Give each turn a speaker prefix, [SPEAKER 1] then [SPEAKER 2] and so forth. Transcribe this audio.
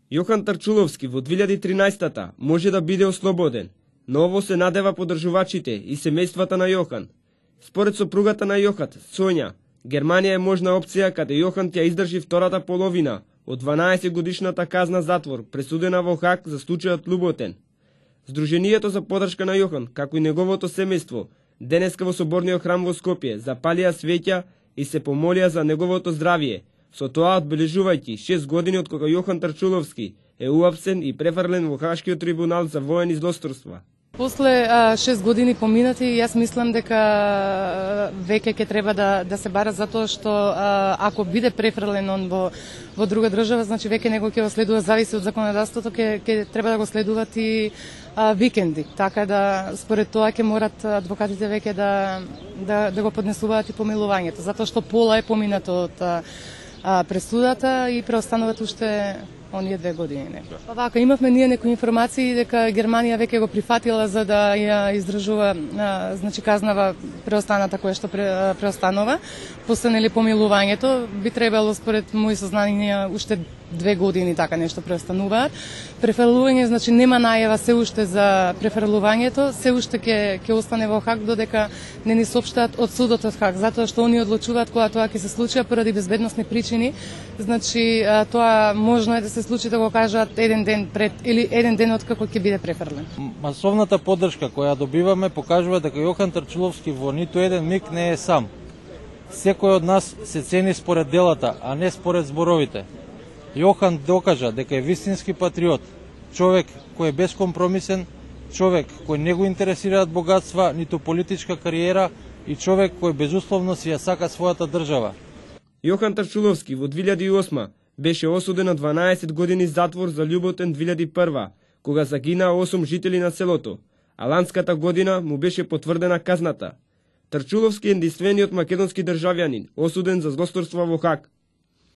[SPEAKER 1] Јохан Тарчуловски во 2013-та може да биде ослободен, но ово се надева поддржувачите и семејствата на Јохан. Според сопругата на Јохат, Сонја, Германија е можна опција каде Јохан ќе издржи втората половина од 12-годишната казна затвор, пресудена во Хаг за случајот Луботен. Сдруженијето за поддршка на Јохан, како и неговото семејство, денеска во Соборниот храм во Скопје запалија свеќа и се помолија за неговото здравие, со тоа одбележувајќи 6 години од кога Јохан Тарчуловски е уапсен и префрлен во Хашкиот трибунал за воени злосторства.
[SPEAKER 2] После 6 години поминати, јас мислам дека веќе ќе треба да се бара, затоа што ако биде префрлен он во друга држава, значи веќе него ќе го следува, зависи од законодавството, ќе треба да го следуваат и викенди. Така да според тоа ќе морат адвокатите веќе да го поднесуваат и помилувањето, затоа што пола е поминато од пресудата и преостануваат уште оние 2 години. Па вака, имавме ние некои информации дека Германија веќе го прифатила за да ја издржува значи казнава преостаната која што преостанува, после нели помилувањето би требало според мои сознанија уште 2 години така нешто преостануваат. Префрлување значи нема најава се уште за префрлувањето, се уште ќе остане во Хаг додека не ни соопштаат од судот од Хаг, затоа што они одлучуваат кога тоа ќе се случи поради безбедносни причини. Значи тоа можно е да се случи да го кажат еден ден пред или еден ден откако ќе биде префрлен.
[SPEAKER 3] Масовната поддршка која добиваме покажува дека Јохан Тарчуловски во ниту еден миг не е сам. Секој од нас се цени според делата, а не според зборовите. Јохан докажа дека е вистински патриот, човек кој е бескомпромисен, човек кој не го интересираат богатства, ниту политичка кариера и човек кој безусловно си ја сака својата држава.
[SPEAKER 1] Јохан Тарчуловски во 2008 беше осуден на 12 години затвор за Љуботен 2001, кога загинаа 8 жители на селото, а ланската година му беше потврдена казната. Тарчуловски е единствениот македонски државјанин осуден за злосторство во Хаг.